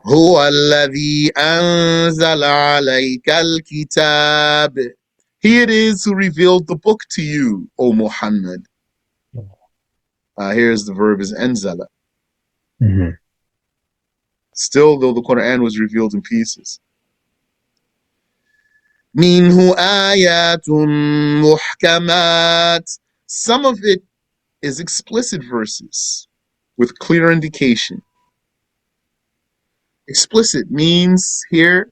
هو الذي أنزل عليك الكتاب. He it is who revealed the book to you, O Muhammad. Here's the verb is anzala. Still, though the Quran was revealed in pieces. Minhu ayatun muhkamat. Some of it is explicit verses with clear indication. Explicit means here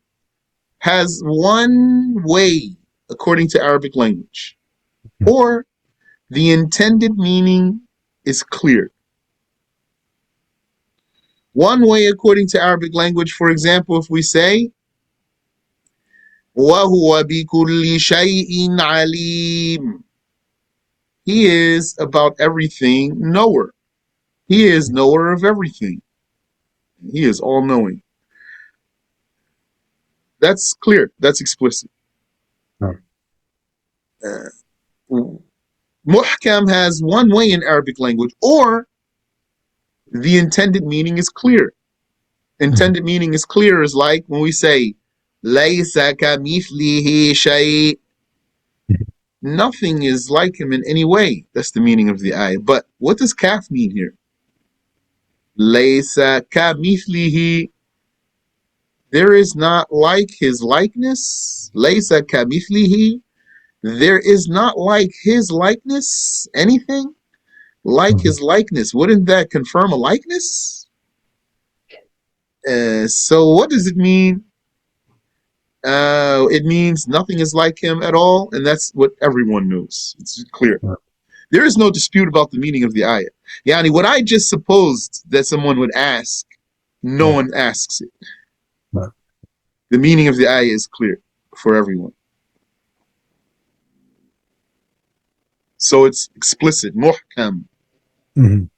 has one way according to Arabic language, or the intended meaning is clear. One way according to Arabic language, for example, if we say وَهُوَ بِكُلِّ شَيْءٍ عَلِيمٌ, he is about everything knower. He is knower of everything. He is all-knowing. That's clear. That's explicit. Muhkam has one way in Arabic language, or the intended meaning is clear. Intended meaning is clear is like when we say لَيْسَ كَمِثْلِهِ شَيْءٍ. Nothing is like him in any way. That's the meaning of the ayah. But what does kaf mean here? لَيْسَ كَمِثْلِهِ. There is not like his likeness. لَيْسَ كَمِثْلِهِ. There is not like his likeness anything like his likeness. Wouldn't that confirm a likeness? So what does it mean? It means nothing is like him at all, and that's what everyone knows. It's clear. There is no dispute about the meaning of the ayah. Yani, what I just supposed that someone would ask, no one asks it. The meaning of the ayah is clear for everyone. So it's explicit, MuHkam. Hunna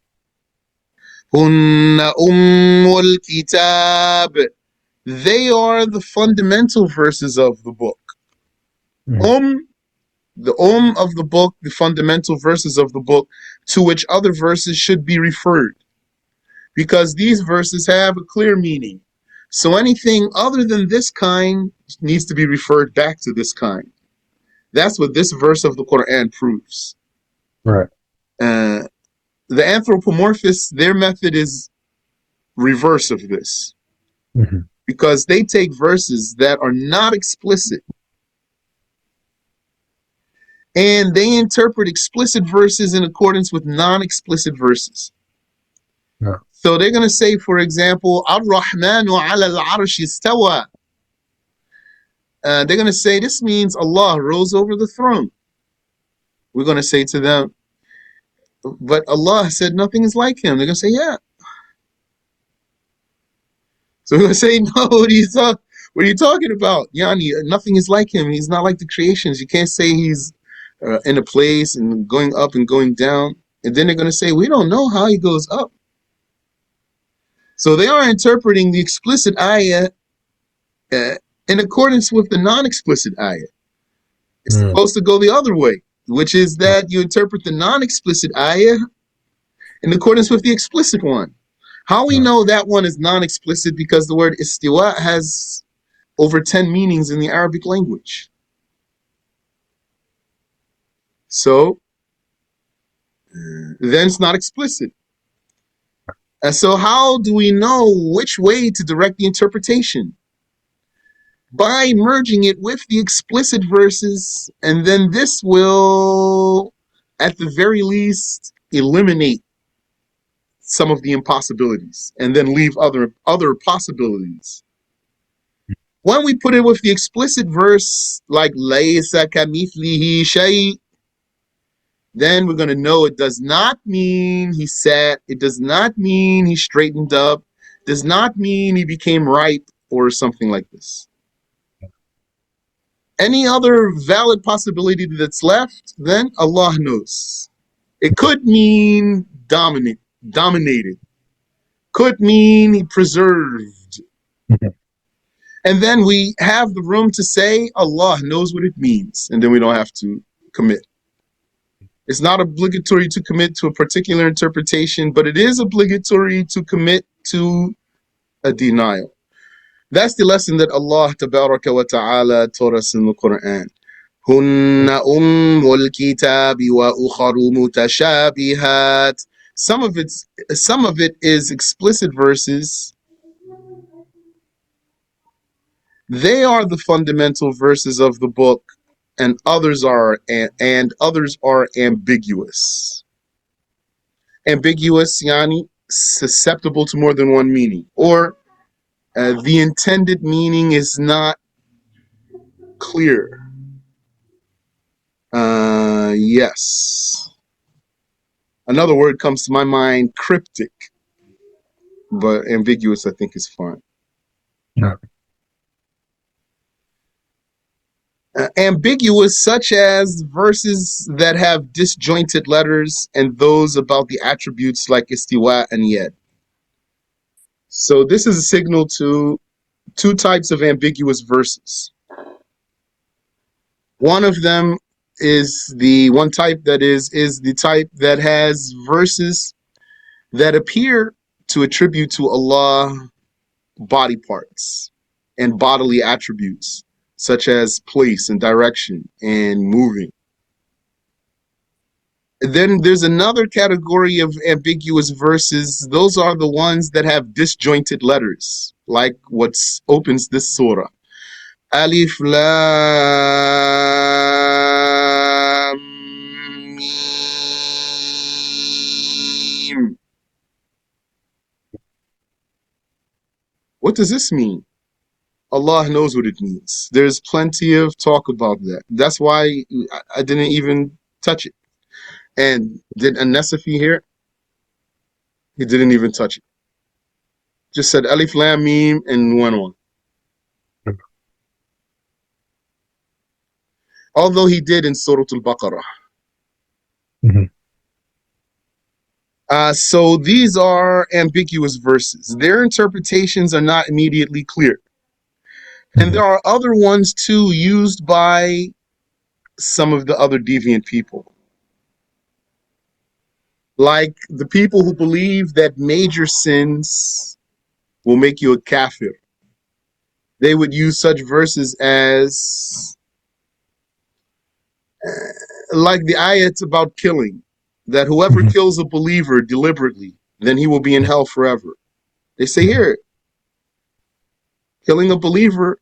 ummul kitab. They are the fundamental verses of the book. The of the book, the fundamental verses of the book, to which other verses should be referred. Because these verses have a clear meaning. So anything other than this kind needs to be referred back to this kind. That's what this verse of the Quran proves. Right. The anthropomorphists, their method is reverse of this. Because they take verses that are not explicit and they interpret explicit verses in accordance with non-explicit verses. So they're going to say, for example, Ar-Rahmanu ala al-Arsh istawa. They're going to say this means Allah rose over the throne. We're going to say to them, but Allah said nothing is like him. They're going to say, yeah. So we're going to say, no, what are you talking about? Yani, nothing is like him. He's not like the creations. You can't say he's in a place and going up and going down. And then they're going to say, we don't know how he goes up. So they are interpreting the explicit ayah in accordance with the non-explicit ayah. It's supposed to go the other way, which is that you interpret the non-explicit ayah in accordance with the explicit one. How we know that one is non-explicit? Because the word istiwa has over 10 meanings in the Arabic language. So then it's not explicit. And so how do we know which way to direct the interpretation? By merging it with the explicit verses, and then this will, at the very least, eliminate some of the impossibilities and then leave other possibilities. When we put it with the explicit verse, like Laysa kamithlihi shay, then we're going to know it does not mean he sat, it does not mean he straightened up, does not mean he became ripe or something like this. Any other valid possibility that's left, then Allah knows. It could mean dominated, could mean he preserved. And then we have the room to say Allah knows what it means, and then we don't have to commit. It's not obligatory to commit to a particular interpretation, but it is obligatory to commit to a denial. That's the lesson that Allah Tabaraka wa Ta'ala taught us in the Quran. هن أم الكتاب وأخر متشابهات. Some of it is explicit verses. They are the fundamental verses of the book, and others are ambiguous. Ambiguous, yani susceptible to more than one meaning, or the intended meaning is not clear. Yes. Another word comes to my mind, cryptic, but ambiguous I think is fine. No. Ambiguous, such as verses that have disjointed letters and those about the attributes like istiwa and yad. So this is a signal to two types of ambiguous verses. One of them is the one type that is the type that has verses that appear to attribute to Allah body parts and bodily attributes, such as place and direction and moving. Then there's another category of ambiguous verses. Those are the ones that have disjointed letters, like what opens this surah. Alif Lam Mim. What does this mean? Allah knows what it means. There's plenty of talk about that. That's why I didn't even touch it. And did An-Nasafi here? He didn't even touch it. Just said Alif Lam Mim and went on. Although he did in Surah Al-Baqarah. Mm-hmm. So these are ambiguous verses. Their interpretations are not immediately clear. And there are other ones too used by some of the other deviant people. Like the people who believe that major sins will make you a kafir. They would use such verses as like the ayats about killing, that whoever kills a believer deliberately, then he will be in hell forever. They say here, killing a believer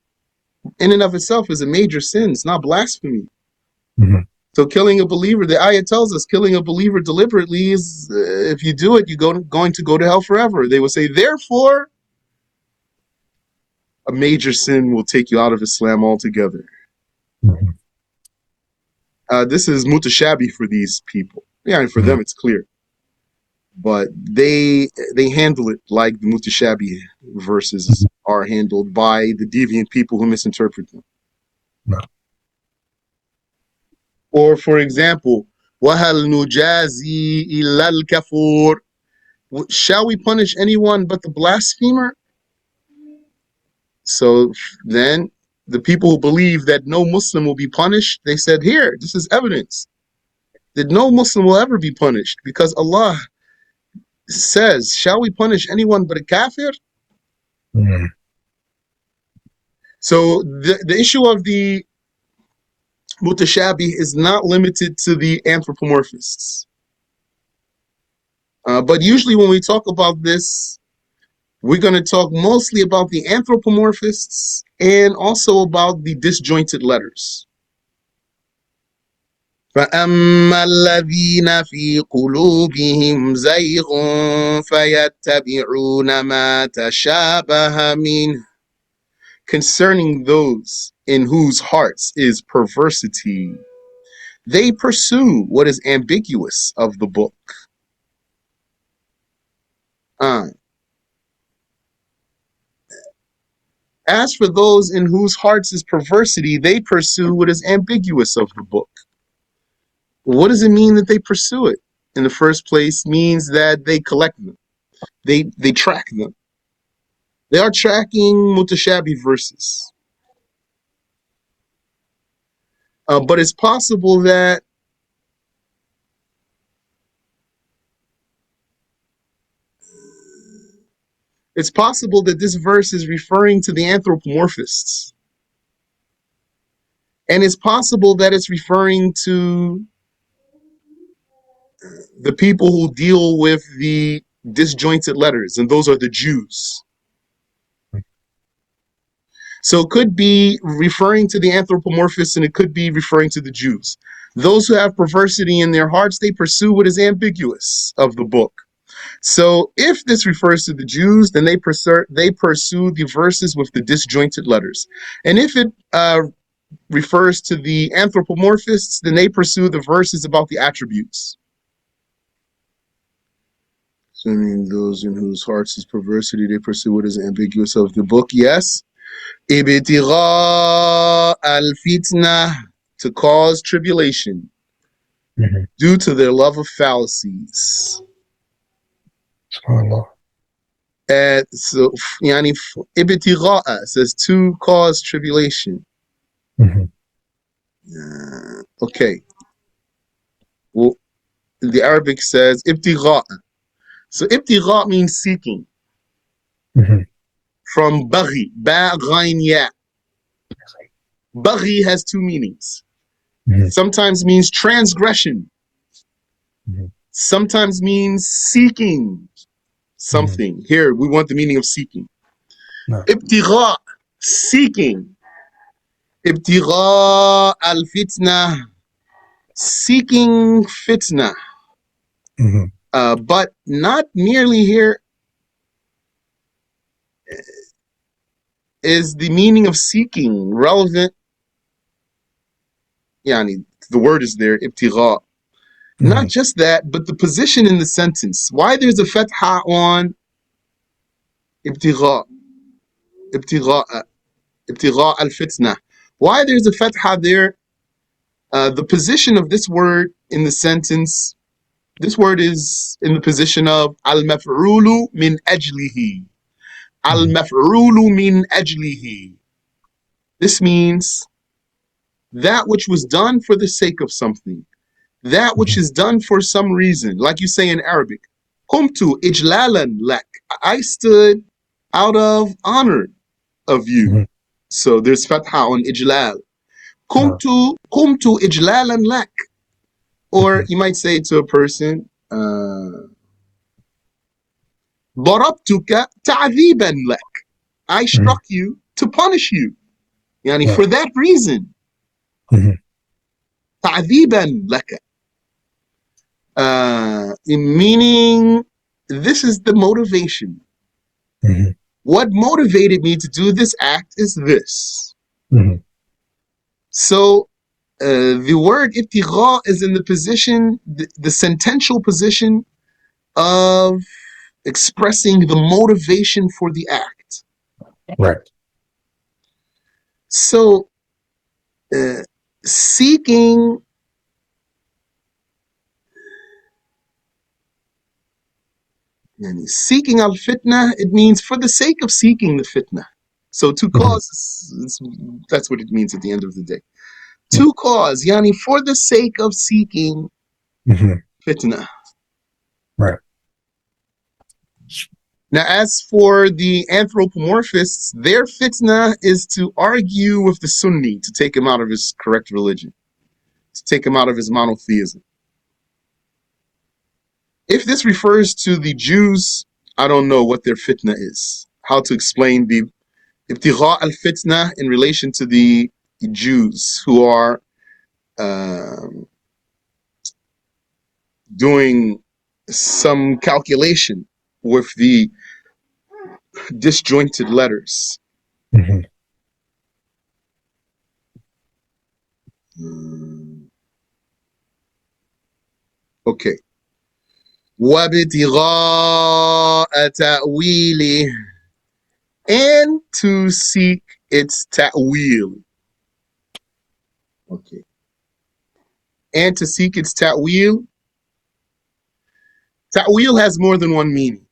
in and of itself is a major sin. It's not blasphemy. Mm-hmm. So killing a believer, the ayat tells us killing a believer deliberately is, if you do it, you're going to go to hell forever. They will say, therefore, a major sin will take you out of Islam altogether. Mm-hmm. This is Mutashaabih for these people. Yeah, and for them it's clear. But they handle it like the Mutashaabih verses are handled by the deviant people who misinterpret them. No. Or for example, وَهَلْ نُجَازِي إِلَّا الْكَفُورِ. Shall we punish anyone but the blasphemer? So then the people who believe that no Muslim will be punished, they said, here, this is evidence that no Muslim will ever be punished, because Allah says, shall we punish anyone but a kafir? Mm-hmm. So the issue of the Mutashaabih is not limited to the anthropomorphists. But usually when we talk about this, we're going to talk mostly about the anthropomorphists and also about the disjointed letters. فَأَمَّا الَّذِينَ فِي قُلُوبِهِمْ زَيْغٌ فَيَتَّبِعُونَ مَا تَشَابَهَ مِنْهُ. Concerning those in whose hearts is perversity, they pursue what is ambiguous of the book. As for those in whose hearts is perversity, they pursue what is ambiguous of the book. What does it mean that they pursue it? In the first place, means that they collect them. They track them. They are tracking Mutashaabih verses. But it's possible that It's possible that this verse is referring to the anthropomorphists. And it's possible that it's referring to the people who deal with the disjointed letters, and those are the Jews. So it could be referring to the anthropomorphists, and it could be referring to the Jews. Those who have perversity in their hearts, they pursue what is ambiguous of the book. So if this refers to the Jews, then they pursue the verses with the disjointed letters. And if it refers to the anthropomorphists, then they pursue the verses about the attributes. So I mean, those in whose hearts is perversity, they pursue what is ambiguous of the book. Yes. Ibtigha al-fitnah, to cause tribulation due to their love of fallacies. SubhanAllah. So, yani, ibtigha says to cause tribulation. Okay. Well, the Arabic says ibtigha. So ibtigha means seeking. From baghi, ba ghain ya. Baghi has two meanings. Sometimes means transgression. Sometimes means seeking something. Here, we want the meaning of seeking. No. Ibtigha, seeking. Ibtigha al-fitnah, seeking fitnah. But not merely here is the meaning of seeking relevant. Yani, the word is there, ibtigha. Not just that, but the position in the sentence. Why there's a fatha on ibtigha, ibtigha al-fitnah. Why there's a fatha there? The position of this word in the sentence, this word is in the position of al-maf'ulu min ajlihi. Al-maf'ulu min ajlihi. This means that which was done for the sake of something. That which is done for some reason. Like you say in Arabic, Qumtu ijlalan lak. I stood out of honor of you. So there's fatha on ijlal. Qumtu ijlalan lak. Or you might say to a person, Darabtuka ta'dhiban lak. I struck you to punish you. Yani for that reason. Ta'dhiban laka. Meaning, this is the motivation. What motivated me to do this act is this. So the word ibtigha is in the position, the sentential position of expressing the motivation for the act. Right. So seeking al-fitnah, it means for the sake of seeking the fitnah. So to cause, that's what it means at the end of the day. To cause, yani for the sake of seeking fitnah. Right. Now, as for the anthropomorphists, their fitnah is to argue with the Sunni to take him out of his correct religion, to take him out of his monotheism. If this refers to the Jews, I don't know what their fitnah is, how to explain the ibtigha al-fitnah in relation to the Jews who are doing some calculation with the disjointed letters. Okay. وَابْتِغَاءَ تَأْوِيلِهِ, and to seek its ta'wil. Okay. And to seek its ta'wil. Ta'wil has more than one meaning.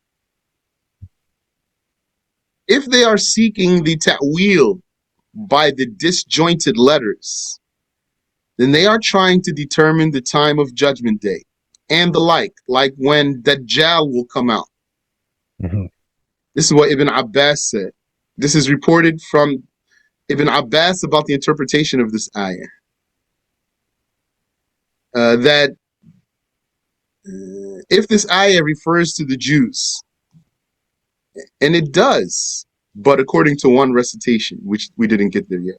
If they are seeking the ta'wil by the disjointed letters, then they are trying to determine the time of Judgment Day and the like when Dajjal will come out. This is what Ibn Abbas said. This is reported from Ibn Abbas about the interpretation of this ayah. That if this ayah refers to the Jews, and it does, but according to one recitation, which we didn't get there yet.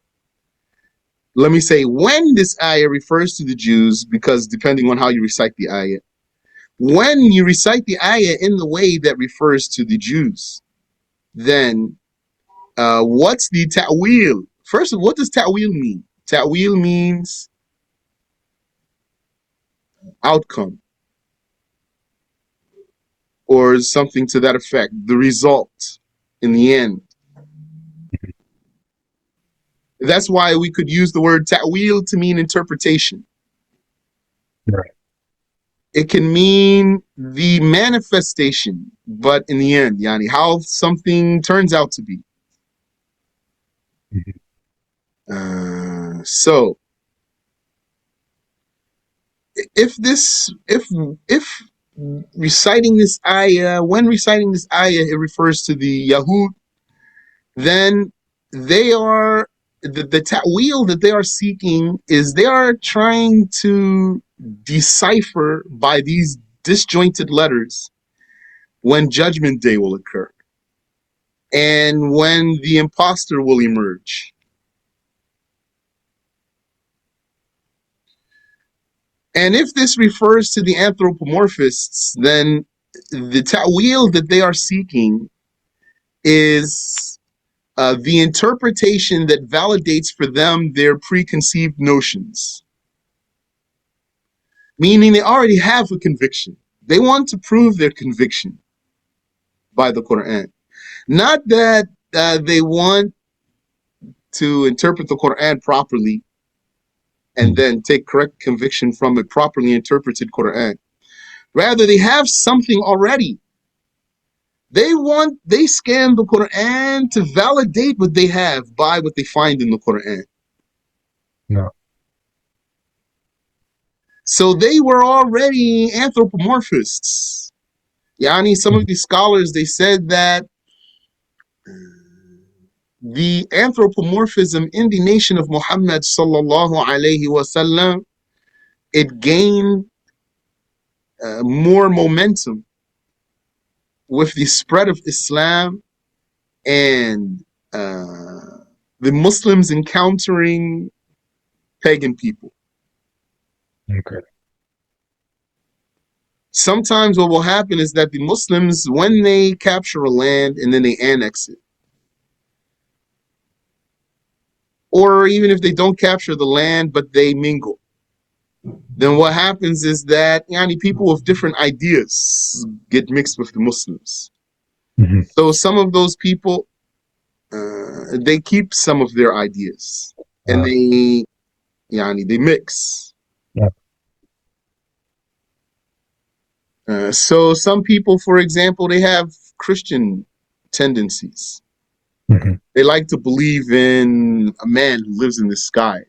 Let me say when this ayah refers to the Jews, because depending on how you recite the ayah, when you recite the ayah in the way that refers to the Jews, then what's the ta'wil? First of all, what does ta'wil mean? Ta'wil means outcome or something to that effect, the result in the end. That's why we could use the word ta'wil to mean interpretation. Right. It can mean the manifestation, but in the end, yani how something turns out to be. So if reciting this ayah, when reciting this ayah, it refers to the Yahud, then they are the ta'wil that they are seeking is they are trying to decipher by these disjointed letters when judgment day will occur and when the imposter will emerge. And if this refers to the anthropomorphists, then the ta'wil that they are seeking is the interpretation that validates for them their preconceived notions. Meaning they already have a conviction. They want to prove their conviction by the Quran. Not that they want to interpret the Quran properly and then take correct conviction from a properly interpreted Quran. Rather, they have something already. They scan the Quran to validate what they have by what they find in the Quran. No. So they were already anthropomorphists. Yani, some of these scholars, they said that the anthropomorphism in the nation of Muhammad sallallahu alayhi wasallam, it gained more momentum with the spread of Islam and the Muslims encountering pagan people. Okay. Sometimes what will happen is that the Muslims, when they capture a land and then they annex it, or even if they don't capture the land but they mingle, then what happens is that people with different ideas get mixed with the Muslims. Mm-hmm. So some of those people, they keep some of their ideas and they mix. Yeah. So some people, for example, they have Christian tendencies. Mm-hmm. They like to believe in a man who lives in the sky.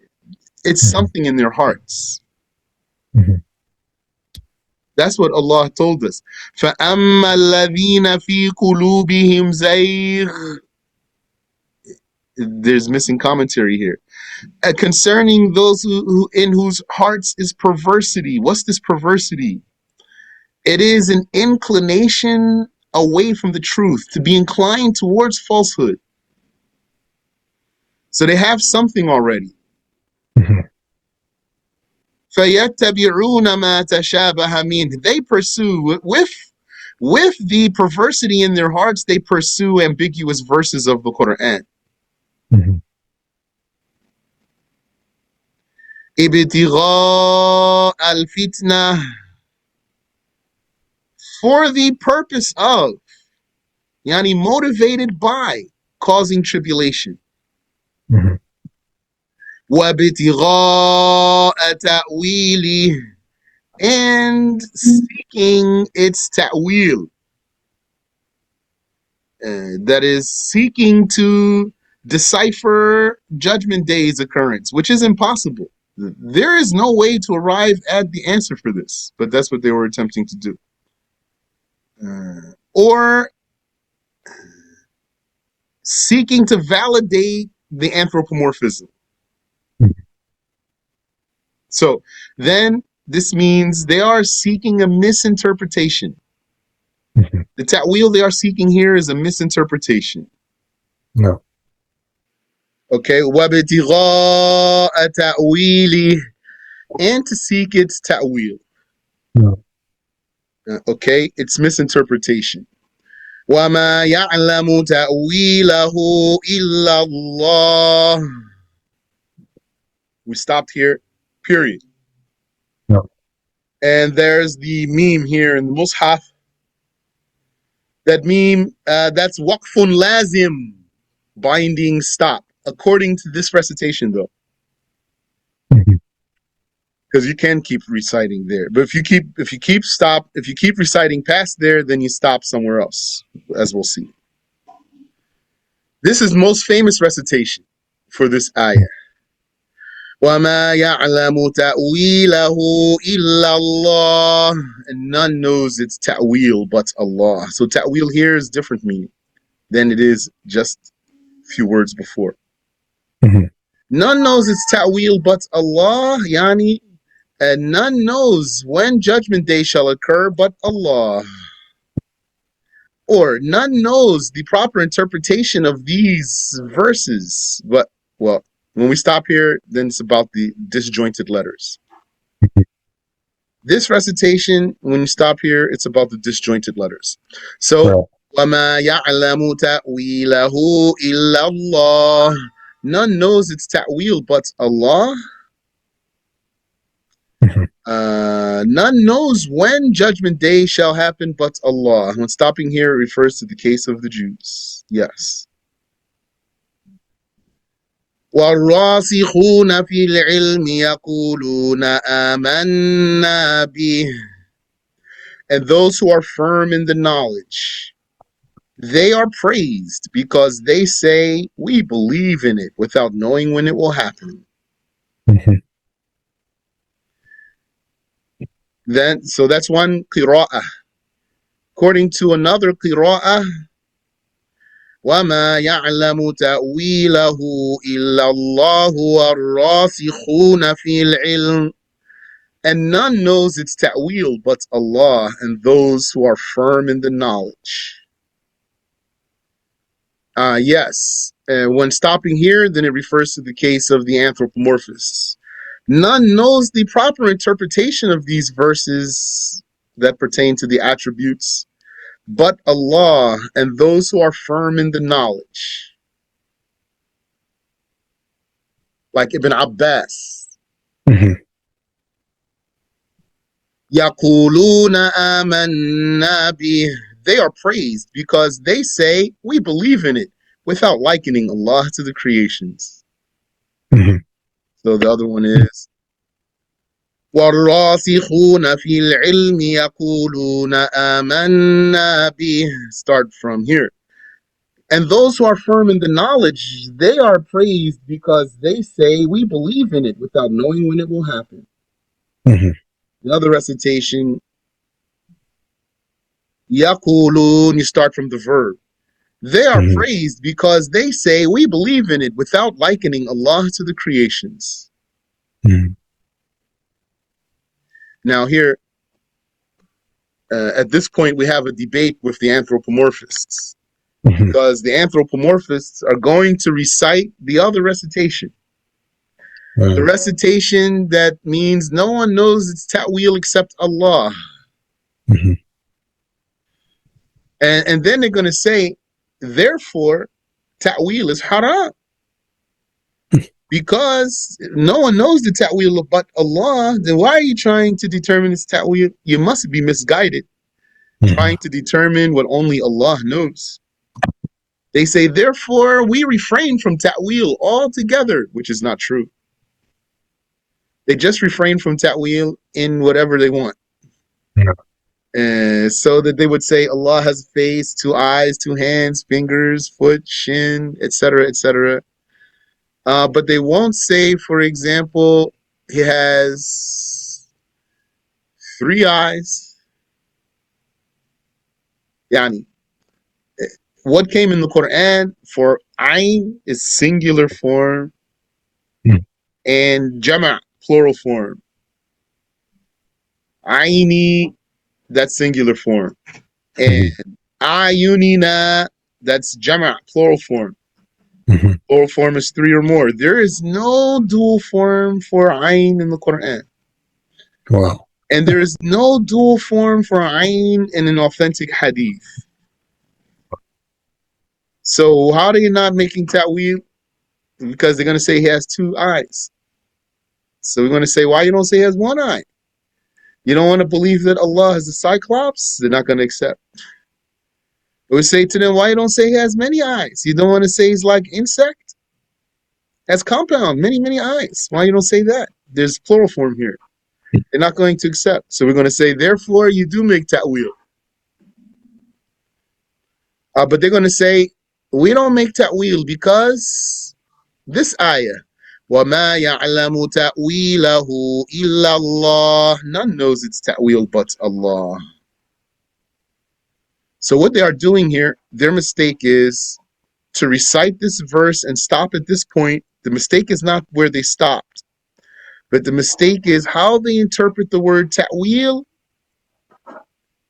It's something in their hearts. Mm-hmm. That's what Allah told us. فَأَمَّا الَّذِينَ فِي قُلُوبِهِمْ زَيْغٌ. There's missing commentary here. Concerning those who in whose hearts is perversity. What's this perversity? It is an inclination away from the truth, to be inclined towards falsehood. So they have something already. Mm-hmm. فَيَتَّبِعُونَ مَا تَشَابَهَ مِنْهُ. They pursue, with the perversity in their hearts, they pursue ambiguous verses of the Quran. Mm-hmm. ابتغاء الفتنة, for the purpose of, motivated by causing tribulation. Mm-hmm. وابتغاء تأويله, and seeking its ta'wil. That is seeking to decipher Judgment Day's occurrence, which is impossible. There is no way to arrive at the answer for this, but that's what they were attempting to do. Or seeking to validate the anthropomorphism. So then this means they are seeking a misinterpretation. The ta'wil they are seeking here is a misinterpretation. No. Okay, وَابْتِغَاءَ تَأْوِيلِهِ, and to seek its ta'wil. No. Okay, it's misinterpretation. وَمَا يَعْلَمُ تَأْوِيلَهُ إِلَّا اللَّهُ. We stopped here, period. No. And there's the meme here in the Mus'haf. That meme, that's waqfun lazim, binding stop, according to this recitation, though. Because you can keep reciting there, but if you keep reciting past there, then you stop somewhere else, as we'll see. This is most famous recitation for this ayah. وَمَا يَعْلَمُ تَأْوِيلَهُ إِلَّا اللَّهُ, and none knows its ta'wil but Allah. So ta'wil here is different meaning than it is just a few words before. None knows its ta'wil but Allah, yani, and none knows when judgment day shall occur but Allah. Or none knows the proper interpretation of these verses. But, well, when we stop here, then it's about the disjointed letters. This recitation, when you stop here, it's about the disjointed letters. So, وَمَا يَعْلَمُ تَأْوِيلَهُ إِلَّا اللَّهُ, none knows its ta'wil but Allah. None knows when judgment day shall happen but Allah. When stopping here, it refers to the case of the Jews. Yes. وَالرَّاسِخُونَ فِي الْعِلْمِ يَقُولُونَ آمَنَّا بِهِ, and those who are firm in the knowledge, they are praised because they say, we believe in it, without knowing when it will happen. Then, so that's one qira'ah. According to another qira'ah, وَمَا يَعْلَمُ تَأْوِيلَهُ إِلَّا اللَّهُ وَالرَّاسِخُونَ فِي الْعِلْمِ, and none knows its ta'wil but Allah and those who are firm in the knowledge. Yes, when stopping here, then it refers to the case of the anthropomorphists. None knows the proper interpretation of these verses that pertain to the attributes but Allah and those who are firm in the knowledge. Like Ibn Abbas. يَقُولُونَ آمَنَّا بِهِ, they are praised because they say, we believe in it, without likening Allah to the creations. So the other one is وَالرَّاسِخُونَ فِي الْعِلْمِ يَقُولُونَ آمَنَّا بِهِ. Start from here. And those who are firm in the knowledge, they are praised because they say, we believe in it, without knowing when it will happen. Another recitation, يَقُولُونَ, you start from the verb. They are praised because they say, we believe in it, without likening Allah to the creations. Now here, at this point, we have a debate with the anthropomorphists. Because the anthropomorphists are going to recite the other recitation. The recitation that means no one knows its ta'wil except Allah. And then they're going to say, therefore, ta'wil is haram. Because no one knows the ta'wil but Allah, then why are you trying to determine its ta'wil? You must be misguided, trying to determine what only Allah knows. They say, therefore, we refrain from ta'wil altogether, which is not true. They just refrain from ta'wil in whatever they want. So that they would say Allah has a face, 2 eyes, 2 hands, fingers, foot, shin, etc., etc. But they won't say, for example, he has 3 eyes. Yani, what came in the Quran for ayn is singular form Mm. and jama' plural form. Aini, that's singular form. And Mhm. ayunina, that's jama' plural form. Mhm. Plural form is three or more. There is no dual form for ayn in the Quran. Wow. And there is no dual form for ayn in an authentic hadith. So how are they not making ta'wil? Because they're going to say he has two eyes. So we're going to say, why you don't say he has one eye? You don't want to believe that Allah has a cyclops? They're not going to accept. We say to them, why you don't say he has many eyes? You don't want to say he's like insect? Has compound, many, many eyes. Why you don't say that? There's plural form here. They're not going to accept. So we're going to say, therefore, you do make ta'wil. But they're going to say, we don't make ta'wil because this ayah, وَمَا يَعْلَمُ تَأْوِيلَهُ إِلَّا اللَّهِ. None knows its ta'wil but Allah. So what they are doing here, their mistake is to recite this verse and stop at this point. The mistake is not where they stopped, but the mistake is how they interpret the word ta'wil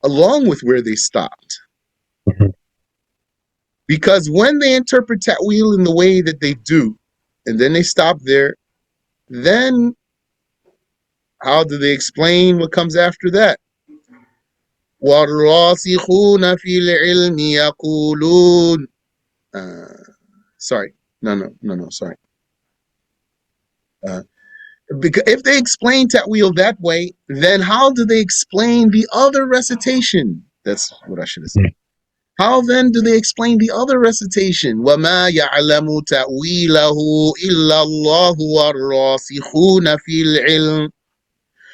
along with where they stopped. Mhm. Because when they interpret ta'wil in the way that they do, and then they stop there, then how do they explain what comes after that? وَالرَّاسِخُونَ فِي الْعِلْمِ يَقُولُونَ sorry. No, sorry. Because if they explain ta'wil that way, then how do they explain the other recitation? That's what I should have said. Mhm. How then do they explain the other recitation? وَمَا يَعْلَمُ تَأْوِيلَهُ إِلَّا اللَّهُ وَالرَّاسِخُونَ فِي الْعِلْمِ.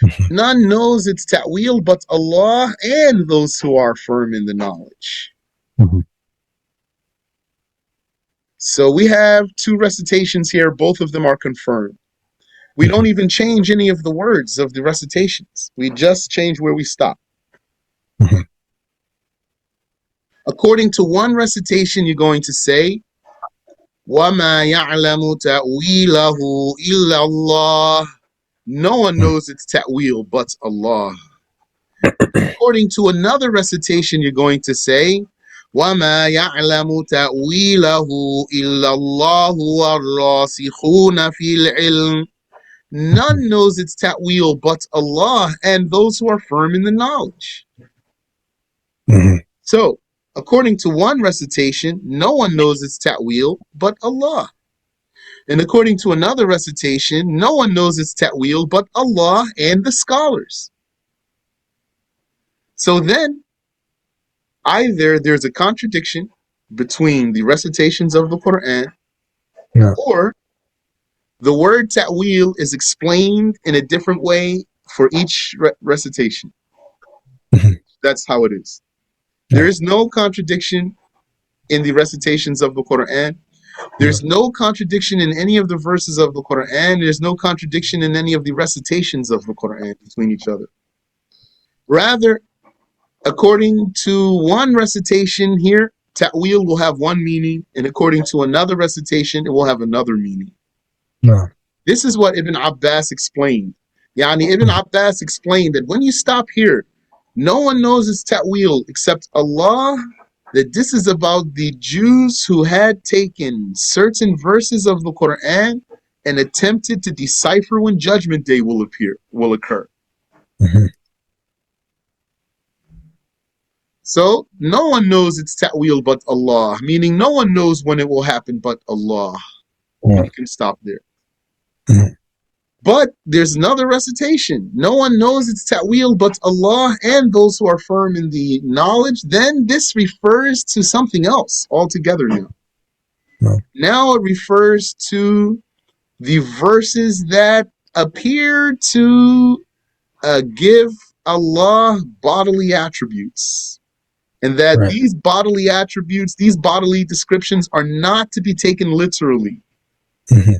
Mhm. None knows its ta'wil but Allah and those who are firm in the knowledge. Mhm. So we have two recitations here. Both of them are confirmed. We don't Mhm. even change any of the words of the recitations. We just change where we stop. Mhm. According to one recitation, you're going to say, وَمَا يَعْلَمُ تَأْوِيلَهُ إِلَّا اللَّهِ. No one Mhm. knows its ta'wil but Allah. According to another recitation, you're going to say, وَمَا يَعْلَمُ تَأْوِيلَهُ إِلَّا اللَّهُ وَالرَّاسِخُونَ فِي الْعِلْمِ. None knows its ta'wil but Allah and those who are firm in the knowledge. Mhm. So, according to one recitation, no one knows its ta'wil but Allah. And according to another recitation, no one knows its ta'wil but Allah and the scholars. So then, either there's a contradiction between the recitations of the Quran, Yeah. or the word ta'wil is explained in a different way for each recitation. Mhm. That's how it is. There Yeah. is no contradiction in the recitations of the Quran. Yeah. There's no contradiction in any of the verses of the Quran. There's no contradiction in any of the recitations of the Quran between each other. Rather, according to one recitation here, ta'wil will have one meaning, and according to another recitation, it will have another meaning. Yeah. This is what Ibn Abbas explained. Yani Ibn Mhm. Abbas explained that when you stop here, no one knows its ta'wil except Allah, that this is about the Jews who had taken certain verses of the Quran and attempted to decipher when Judgment Day will occur. Mhm. So no one knows its ta'wil but Allah, meaning no one knows when it will happen but Allah. And Yeah. you can stop there. Mhm. But there's another recitation. No one knows its ta'wil but Allah and those who are firm in the knowledge. Then this refers to something else altogether now. Yeah. Now it refers to the verses that appear to give Allah bodily attributes. And that Right. these bodily attributes, these bodily descriptions are not to be taken literally. Mhm.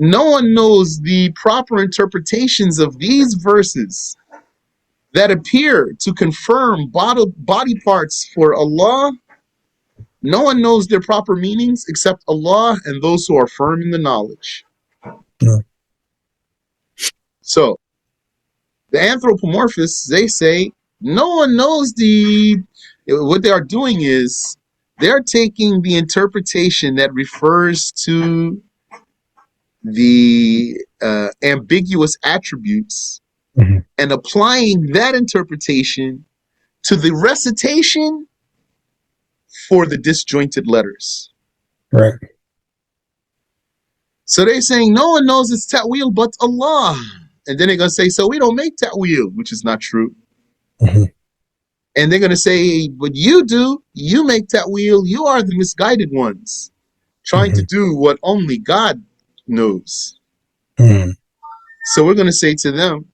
No one knows the proper interpretations of these verses that appear to confirm body parts for Allah, no one knows their proper meanings except Allah and those who are firm in the knowledge. No. So, the anthropomorphists, they say, no one knows what they are doing is they're taking the interpretation that refers to the ambiguous attributes Mhm. and applying that interpretation to the recitation for the disjointed letters. Right. So they're saying no one knows it's ta'wil but Allah. And then they're going to say, so we don't make ta'wil, which is not true. Mhm. And they're going to say, but you do. You make ta'wil. You are the misguided ones, trying to Mhm. do what only God knows. Mhm. So we're going to say to them,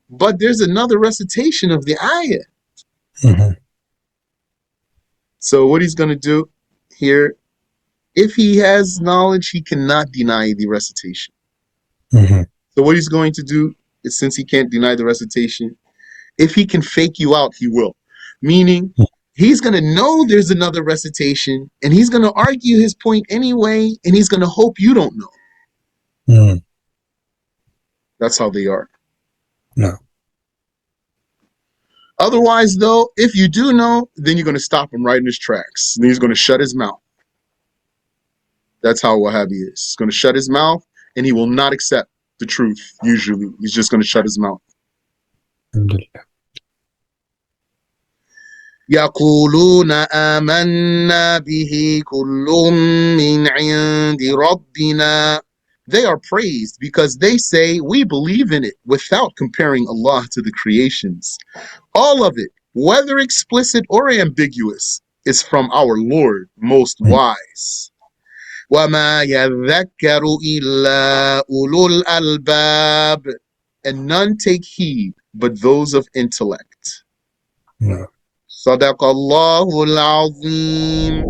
but there's another recitation of the ayah. Mhm. So what he's going to do here, if he has knowledge, he cannot deny the recitation. Mhm. So what he's going to do is, since he can't deny the recitation, if he can fake you out, he will. Meaning, he's going to know there's another recitation, and he's going to argue his point anyway, and he's going to hope you don't know. Mhm. That's how they are. No. Otherwise, though, if you do know, then you're going to stop him right in his tracks. Then he's going to shut his mouth. That's how Wahhabi is. He's going to shut his mouth, and he will not accept the truth, usually. He's just going to shut his mouth. Alhamdulillah. يقولون آمنا به كل من عند ربنا. They are praised because they say we believe in it without comparing Allah to the creations. All of it, whether explicit or ambiguous, is from our Lord, most wise. وَمَا يَذَّكَّرُ إِلَّا أُولُو الْأَلْبَابِ. And none take heed but those of intellect. No. صدق الله العظيم.